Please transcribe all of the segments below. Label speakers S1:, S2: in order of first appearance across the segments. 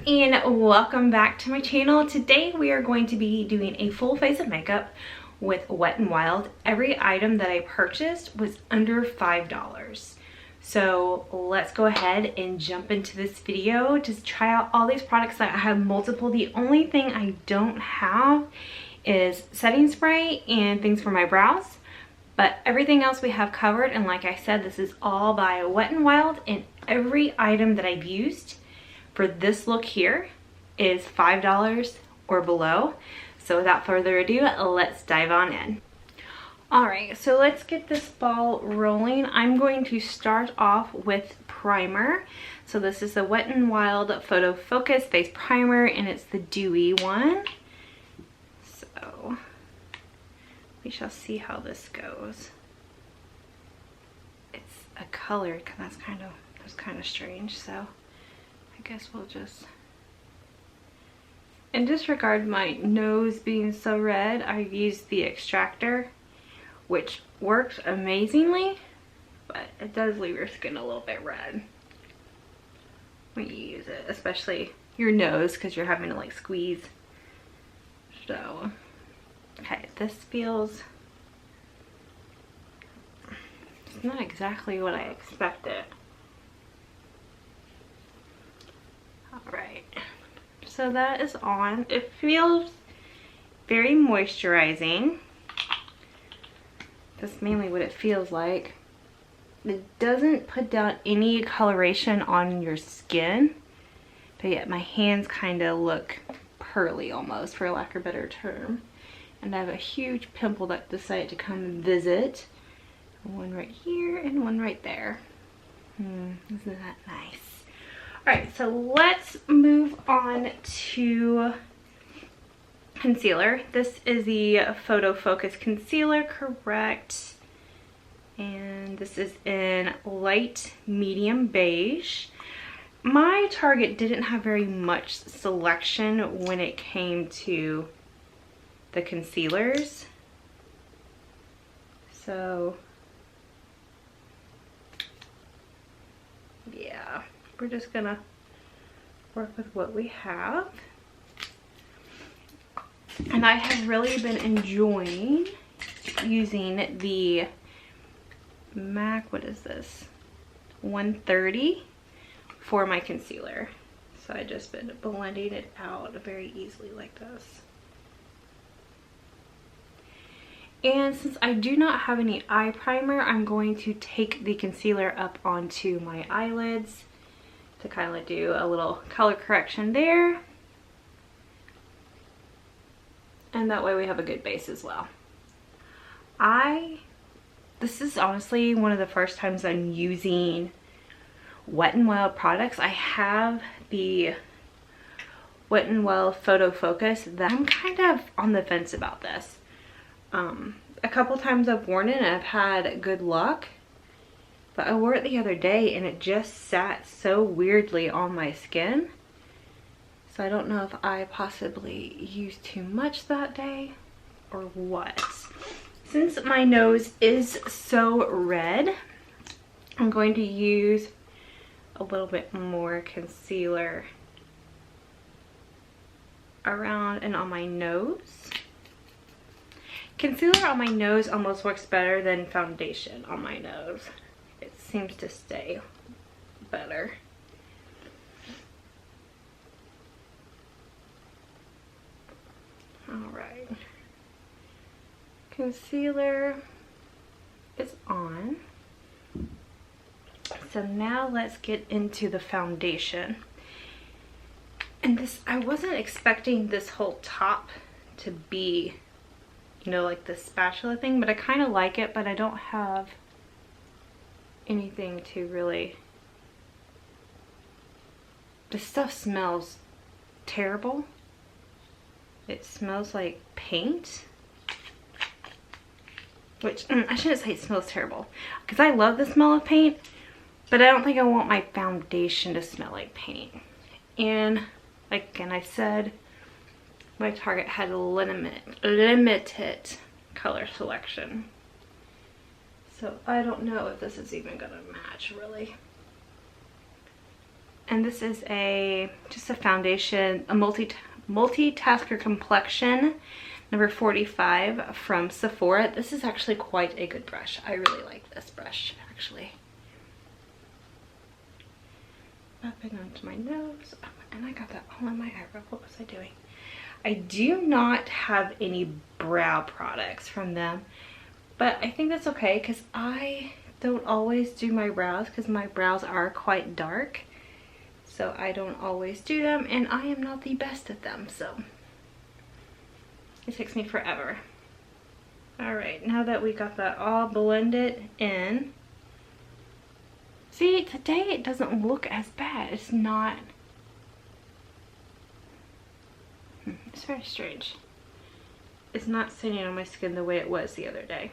S1: and welcome back to my channel. Today we are going to be doing a full face of makeup with Wet n Wild. Every item that I purchased was under $5. So let's go ahead and jump into this video to try out all these products. That I have multiple. The only thing I don't have is setting spray and things for my brows. But everything else we have covered, and like I said, this is all by Wet n Wild, and every item that I've used for this look here is $5 or below. So without further ado, let's dive on in. Alright, so let's get this ball rolling. I'm going to start off with primer. So this is the Wet n Wild Photo Focus Face Primer, and it's the dewy one. So we shall see how this goes. It's a color, that's kind of strange, so I guess we'll just, and disregard my nose being so red, I've used the extractor, which works amazingly, but it does leave your skin a little bit red when you use it, especially your nose, because you're having to like squeeze. So okay, this feels, it's not exactly what I expected. Alright, so that is on. It feels very moisturizing. That's mainly what it feels like. It doesn't put down any coloration on your skin, but yet my hands kind of look pearly almost, for lack of a better term. And I have a huge pimple that decided to come and visit. One right here and one right there. Isn't that nice? Alright, so let's move on to concealer. This is the Photo Focus Concealer, correct? And this is in light medium beige. My Target didn't have very much selection when it came to the concealers. So yeah, we're just gonna work with what we have. And I have really been enjoying using the MAC, what is this, 130 for my concealer. So I just been blending it out very easily like this. And since I do not have any eye primer, I'm going to take the concealer up onto my eyelids to kind of do a little color correction there. And that way we have a good base as well. This is honestly one of the first times I'm using Wet n Wild products. I have the Wet n Wild Photo Focus that I'm kind of on the fence about this. A couple times I've worn it and I've had good luck, but I wore it the other day and it just sat so weirdly on my skin. So I don't know if I possibly used too much that day or what. Since my nose is so red, I'm going to use a little bit more concealer around and on my nose. Concealer on my nose almost works better than foundation on my nose. It seems to stay better. Alright. Concealer is on. So now let's get into the foundation. And this, I wasn't expecting this whole top to be, you know, like the spatula thing, but I kind of like it, but I don't have anything to really, this stuff smells terrible. It smells like paint, which I shouldn't say it smells terrible, because I love the smell of paint, but I don't think I want my foundation to smell like paint. And like again, I said, my Target had a limited color selection. So I don't know if this is even gonna match really. and this is just a foundation, a multitasker complexion, number 45 from Sephora. This is actually quite a good brush. I really like this brush, actually. Bumping onto my nose, and I got that all on my eyebrow. What was I doing? I do not have any brow products from them, but I think that's okay because I don't always do my brows because my brows are quite dark. So I don't always do them, and I am not the best at them, so it takes me forever. All right, now that we got that all blended in, see, today it doesn't look as bad. It's not, it's very strange. It's not sitting on my skin the way it was the other day.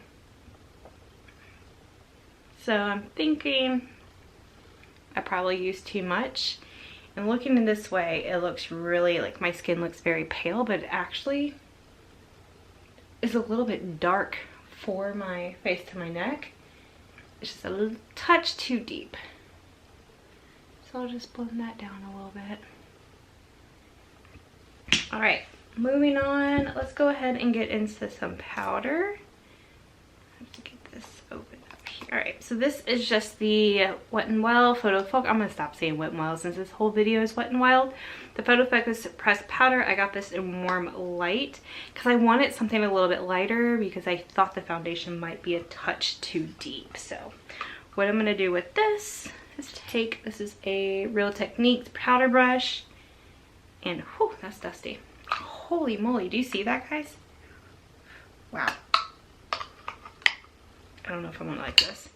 S1: So I'm thinking I probably used too much. And looking in this way, it looks really, like my skin looks very pale, but it actually is a little bit dark for my face to my neck. It's just a little touch too deep. So I'll just blend that down a little bit. All right, moving on. Let's go ahead and get into some powder. I have to get this open up here. All right, so this is just the Wet n Wild Photo Focus. I'm gonna stop saying Wet n Wild since this whole video is Wet n Wild. The Photo Focus pressed powder. I got this in Warm Light because I wanted something a little bit lighter because I thought the foundation might be a touch too deep. So what I'm gonna do with this is this is a Real Techniques powder brush, and whew, that's dusty. Holy moly, do you see that, guys? Wow. I don't know if I'm gonna like this.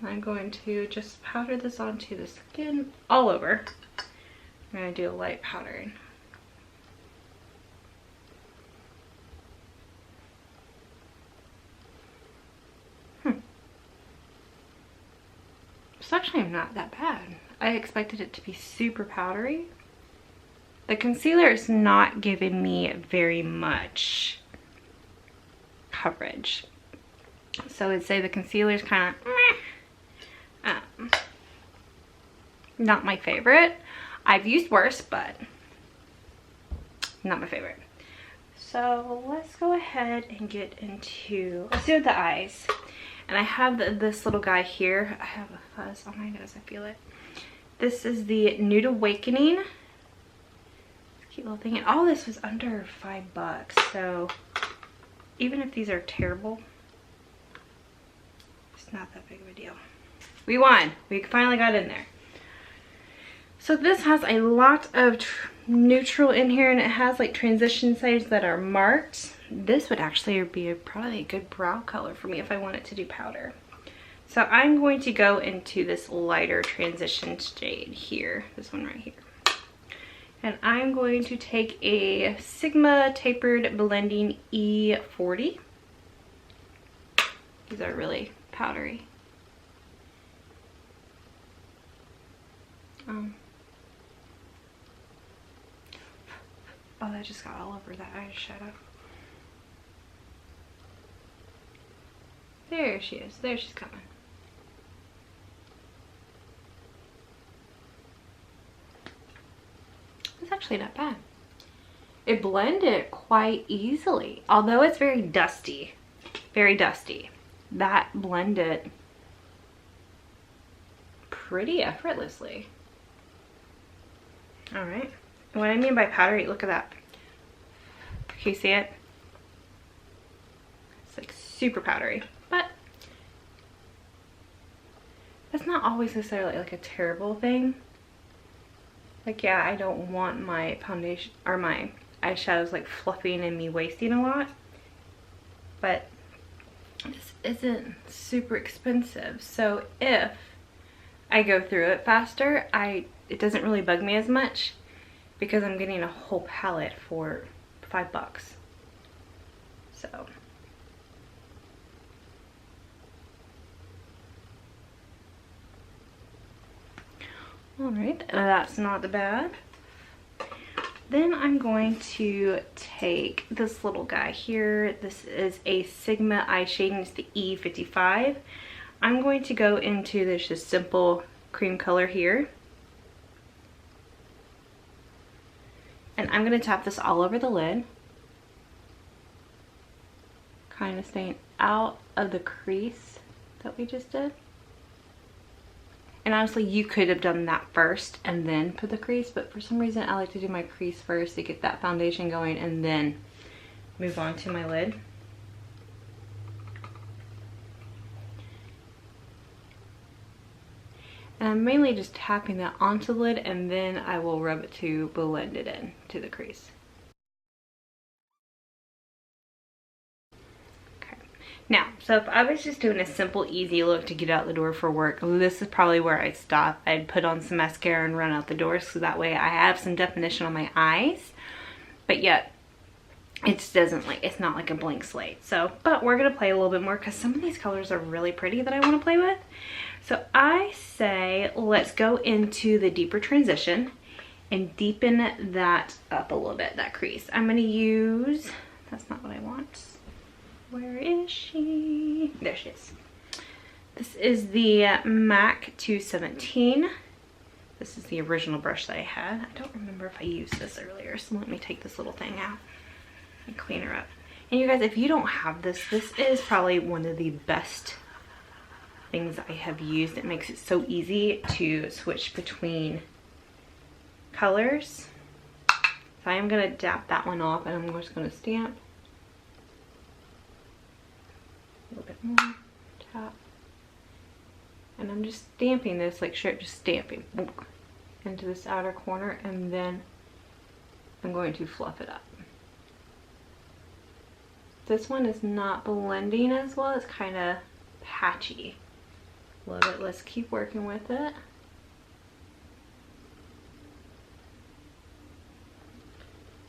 S1: I'm going to just powder this onto the skin all over. I'm gonna do a light powdering. It's actually not that bad. I expected it to be super powdery. The concealer is not giving me very much coverage. So I'd say the concealer is kind of not my favorite. I've used worse, but not my favorite. So let's go ahead and get into, let's do the eyes. And I have this little guy here. I have a fuzz on my nose, I feel it. This is the Nude Awakening. Cute little thing. And all this was under $5. So even if these are terrible, it's not that big of a deal. We won. We finally got in there. So this has a lot of neutral in here, and it has like transition shades that are marked. This would actually be probably a good brow color for me if I wanted to do powder. So I'm going to go into this lighter transition shade here, this one right here. And I'm going to take a Sigma Tapered Blending E40. These are really powdery. Oh, that just got all over that eyeshadow. There she is. There she's coming. It's actually not bad. It blended quite easily. Although it's very dusty, that blended pretty effortlessly. All right. And what I mean by powdery, look at that. Can you see it? It's like super powdery, but that's not always necessarily like a terrible thing. Like, yeah, I don't want my foundation or my eyeshadows like fluffing and me wasting a lot, but this isn't super expensive. So if I go through it faster, it doesn't really bug me as much because I'm getting a whole palette for $5. So all right, that's not bad. Then I'm going to take this little guy here. This is a Sigma eye shading. It's the E55. I'm going to go into this just simple cream color here. And I'm going to tap this all over the lid. Kind of staying out of the crease that we just did. And honestly, you could have done that first and then put the crease, but for some reason I like to do my crease first to get that foundation going and then move on to my lid. And I'm mainly just tapping that onto the lid, and then I will rub it to blend it in to the crease. Now, so if I was just doing a simple, easy look to get out the door for work, this is probably where I'd stop. I'd put on some mascara and run out the door, so that way I have some definition on my eyes, but yet it just doesn't, like, it's not like a blank slate. So, but we're gonna play a little bit more because some of these colors are really pretty that I want to play with. So I say let's go into the deeper transition and deepen that up a little bit, that crease. I'm gonna use, that's not what I want. Where is she? There she is. This is the MAC 217. This is the original brush that I had. I don't remember if I used this earlier, so let me take this little thing out and clean her up. And you guys, if you don't have this, this is probably one of the best things I have used. It makes it so easy to switch between colors. So I am gonna dab that one off, and I'm just gonna stamp. A little bit more, tap. And I'm just stamping this, like sure, just stamping into this outer corner, and then I'm going to fluff it up. This one is not blending as well, it's kind of patchy a little bit. Let's keep working with it.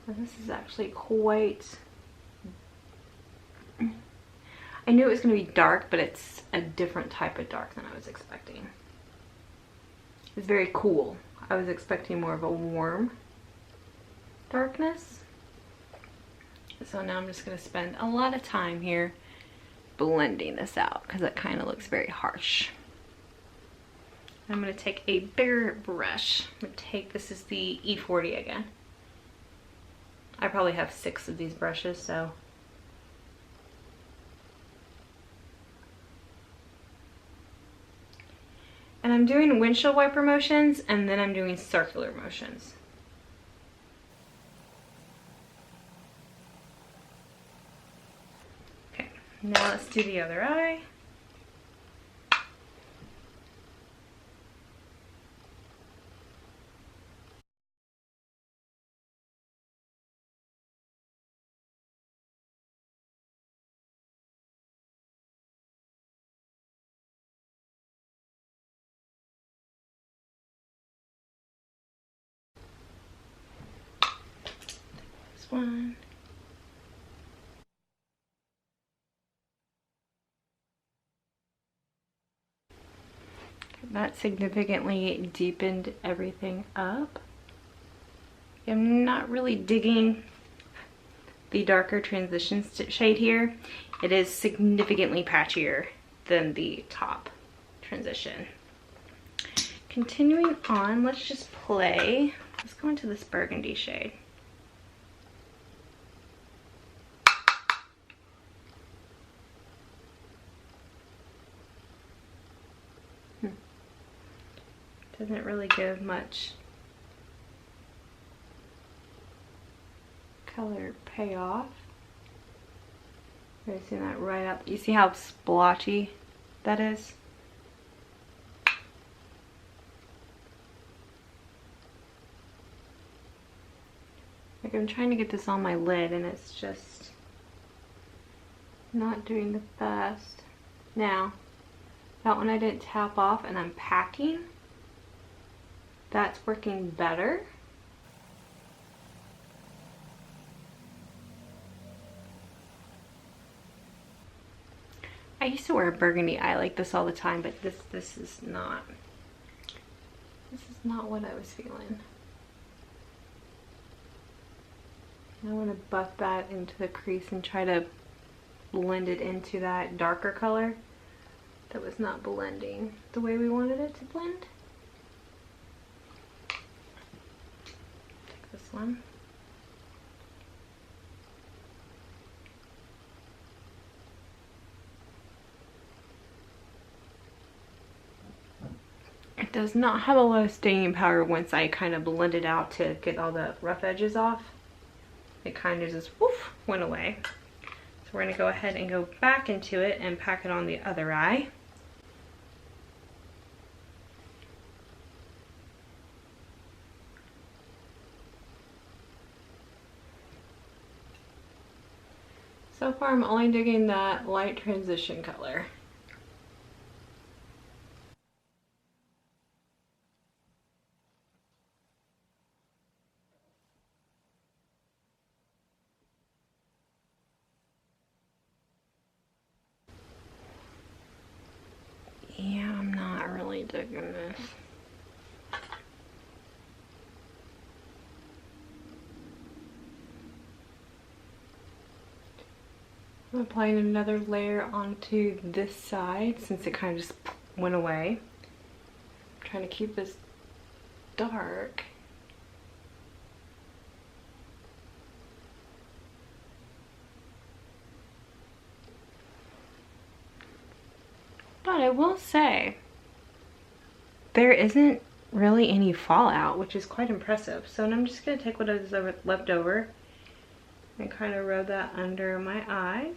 S1: And this is actually quite, I knew it was going to be dark, but it's a different type of dark than I was expecting. It's very cool. I was expecting more of a warm darkness. So now I'm just going to spend a lot of time here blending this out because it kind of looks very harsh. I'm going to take a bigger brush. I'm going to take, this is the E40 again. I probably have 6 of these brushes, so. And I'm doing windshield wiper motions, and then I'm doing circular motions. Okay, now let's do the other eye. One. That significantly deepened everything up. I'm not really digging the darker transition shade here. It is significantly patchier than the top transition. Continuing on, let's just play. Let's go into this burgundy shade. Doesn't really give much color payoff. You see that right up? You see how splotchy that is? Like, I'm trying to get this on my lid and it's just not doing the best. Now, that one I didn't tap off and I'm packing. That's working better. I used to wear a burgundy eye like this all the time, but this is not what I was feeling. I want to buff that into the crease and try to blend it into that darker color that was not blending the way we wanted it to blend. Take this one. does not have a lot of staying power once I kind of blend it out to get all the rough edges off. It kind of just woof, went away. So we're gonna go ahead and go back into it and pack it on the other eye. So far I'm only digging that light transition color. Yeah, I'm not really digging this. I'm applying another layer onto this side since it kind of just went away. I'm trying to keep this dark. But I will say, there isn't really any fallout, which is quite impressive. So I'm just going to take what is left over and kind of rub that under my eyes.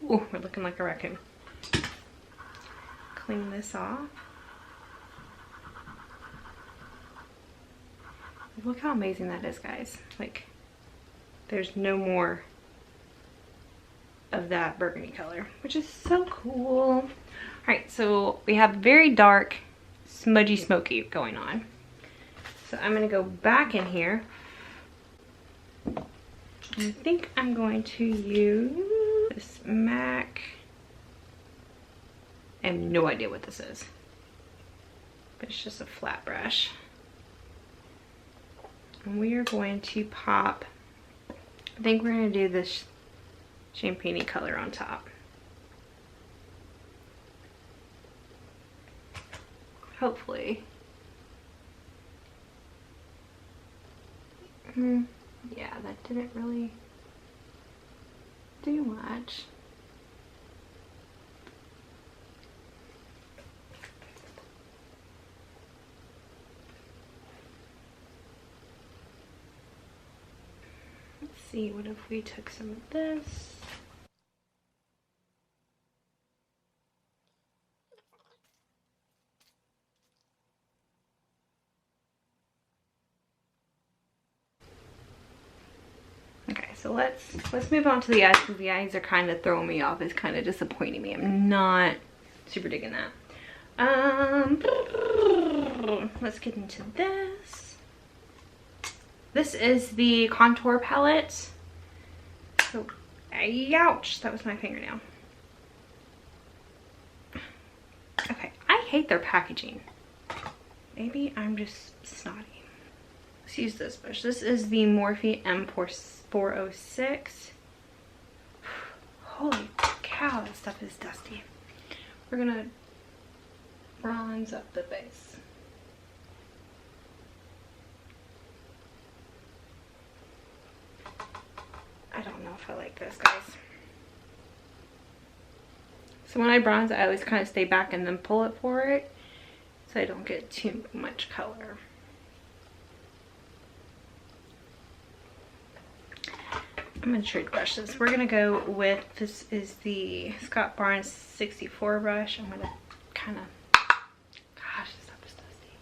S1: Ooh, we're looking like a raccoon. Clean this off. Look how amazing that is, guys. Like, there's no more of that burgundy color, which is so cool. All right, so we have very dark, smudgy, smoky going on. So I'm gonna go back in here. I think I'm going to use this MAC. I have no idea what this is, but it's just a flat brush. And we are going to pop, I think we're going to do this champagne-y color on top. Hopefully. Yeah, that didn't really do much. Let's see, what if we took some of this? Okay, so let's move on to the eyes, because the eyes are kind of throwing me off. It's kind of disappointing me. I'm not super digging that. Let's get into this. This is the contour palette. So, ouch, that was my fingernail. Okay, I hate their packaging. Maybe I'm just snotty. Let's use this brush. This is the Morphe M406. Holy cow, this stuff is dusty. We're gonna bronze up the base. I don't know if I like this, guys. So when I bronze, I always kind of stay back and then pull it for it, so I don't get too much color. I'm gonna trade brushes. We're gonna go with, this is the Scott Barnes 64 brush. I'm gonna kind of, gosh, this stuff is dusty.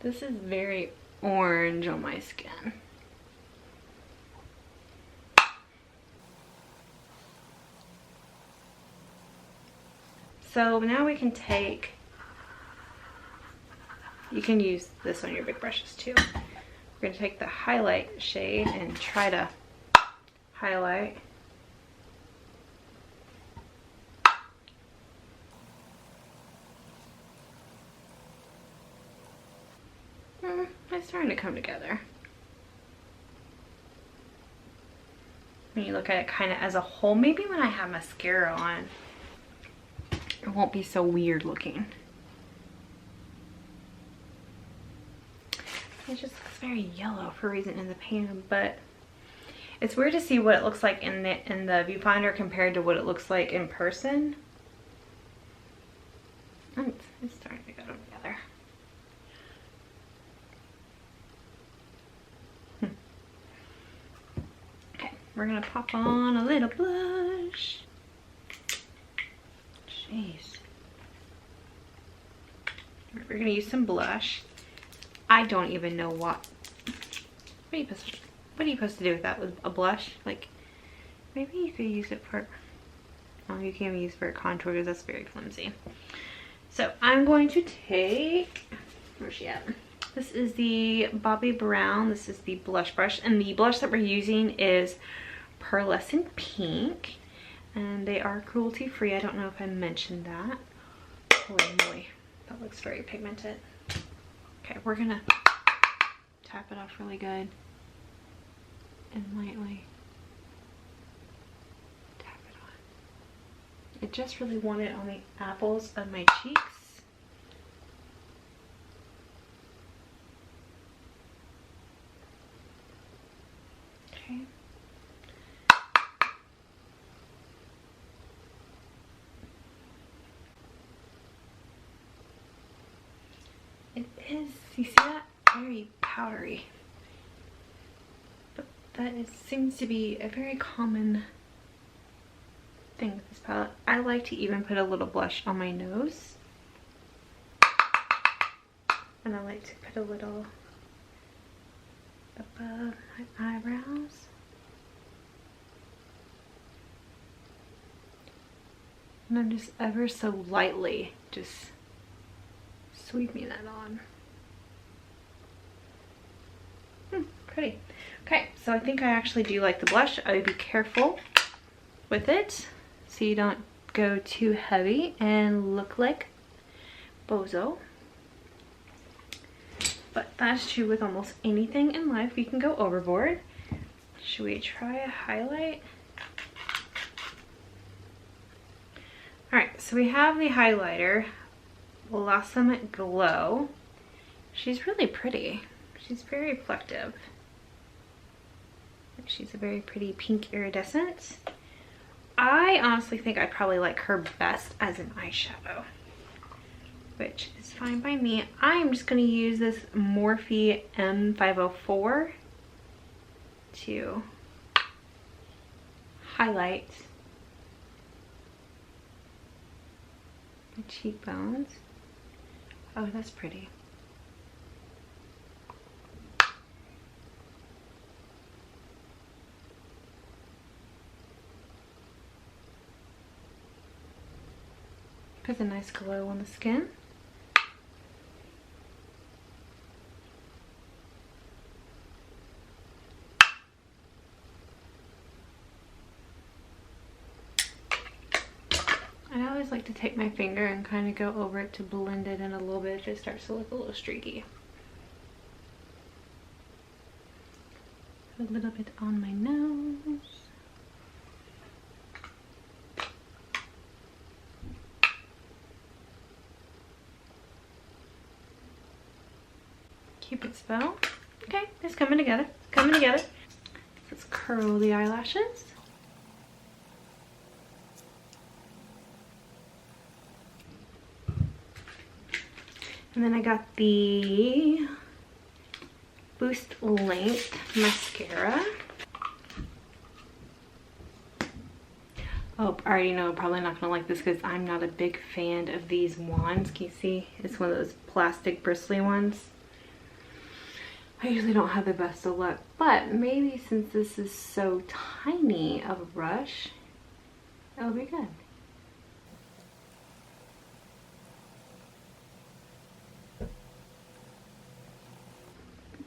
S1: This is very orange on my skin. So now we can take, you can use this on your big brushes too. We're going to take the highlight shade and try to highlight. It's starting to come together. when you look at it kind of as a whole. Maybe when I have mascara on, it won't be so weird looking. It just looks very yellow for a reason in the pan, but it's weird to see what it looks like in the viewfinder compared to what it looks like in person. It's starting to go together. Okay, we're gonna pop on a little blush. Jeez. We're gonna use some blush. I don't even know what are you supposed to do with that, with a blush? Like, maybe you could use it for, oh, you can't use it for a contour because that's very flimsy. So I'm going to take, where's she at? This is the Bobbi Brown. This is the blush brush, and the blush that we're using is Pearlescent Pink, and they are cruelty free. I don't know if I mentioned that. Holy moly, that looks very pigmented. Okay, we're gonna tap it off really good and lightly tap it on. I just really want it on the apples of my cheeks. Okay. It is, you see that? Very powdery. But that seems to be a very common thing with this palette. I like to even put a little blush on my nose. And I like to put a little above my eyebrows. And I'm just ever so lightly just sweeping that on. Pretty. Okay, so I think I actually do like the blush. I would be careful with it so you don't go too heavy and look like bozo. But that's true with almost anything in life. You can go overboard. Should we try a highlight? Alright, so we have the highlighter, Blossom Glow. She's really pretty. She's very reflective. She's a very pretty pink iridescent. I honestly think I probably like her best as an eyeshadow, which is fine by me. I'm just going to use this Morphe M504 to highlight my cheekbones. Oh, that's pretty. Puts a nice glow on the skin. I always like to take my finger and kind of go over it to blend it in a little bit if it starts to look a little streaky. Put a little bit on my nose. Cupid's bow. Okay, it's coming together. It's coming together. Let's curl the eyelashes. And then I got the Boost Length mascara. Oh, I already know I'm probably not gonna like this because I'm not a big fan of these wands. Can you see? It's one of those plastic bristly ones. I usually don't have the best of luck, but maybe since this is so tiny of a brush, it'll be good.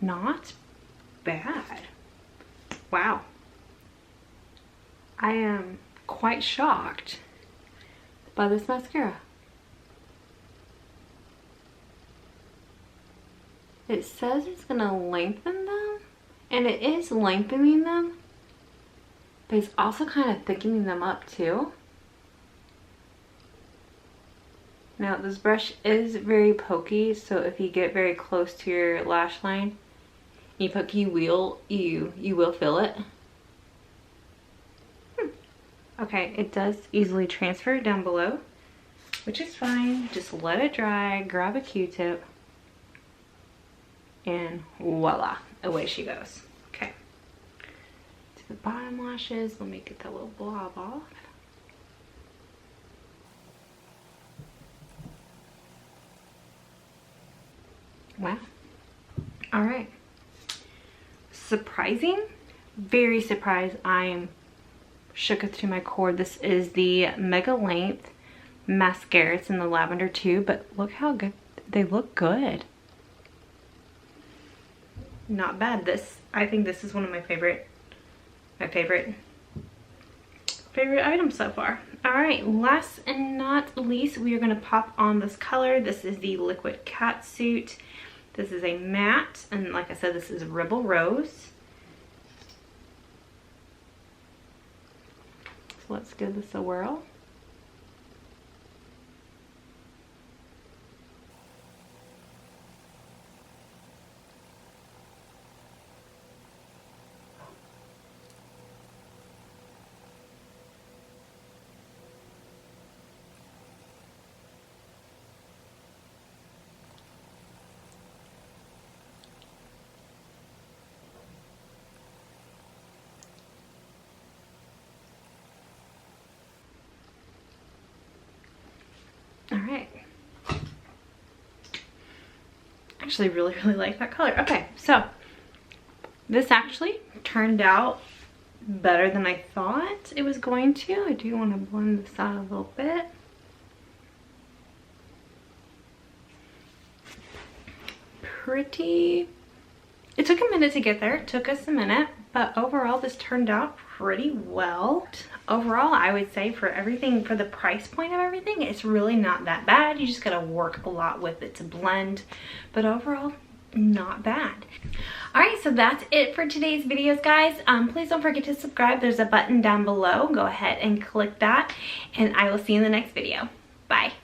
S1: Not bad. Wow. I am quite shocked by this mascara. It says it's gonna lengthen them, and it is lengthening them, but it's also kind of thickening them up too. Now this brush is very pokey, so if you get very close to your lash line, you will feel it. Okay, it does easily transfer down below, which is fine. Just let it dry, grab a Q-tip, and voila, away she goes. Okay, to the bottom lashes, let me get that little blob off. Wow. All right. Surprising, very surprised. I'm shook to my core. This is the Mega Length mascara. It's in the lavender too, but look how good they look. Good, not bad. I think this is one of my favorite items so far. All right, last and not least, we are going to pop on this color. This is the Liquid Catsuit. This is a matte, and like I said, this is Rebel Rose. So let's give this a whirl. All right. Actually really like that color. Okay, so this actually turned out better than I thought it was going to. I do want to blend this out a little bit. Pretty. It took a minute to get there. It took us a minute, but overall this turned out pretty well. Overall, I would say for everything, for the price point of everything, it's really not that bad. You just gotta work a lot with it to blend, but overall, not bad. All right, so that's it for today's videos, guys. Please don't forget to subscribe. There's a button down below. Go ahead and click that, and I will see you in the next video. Bye.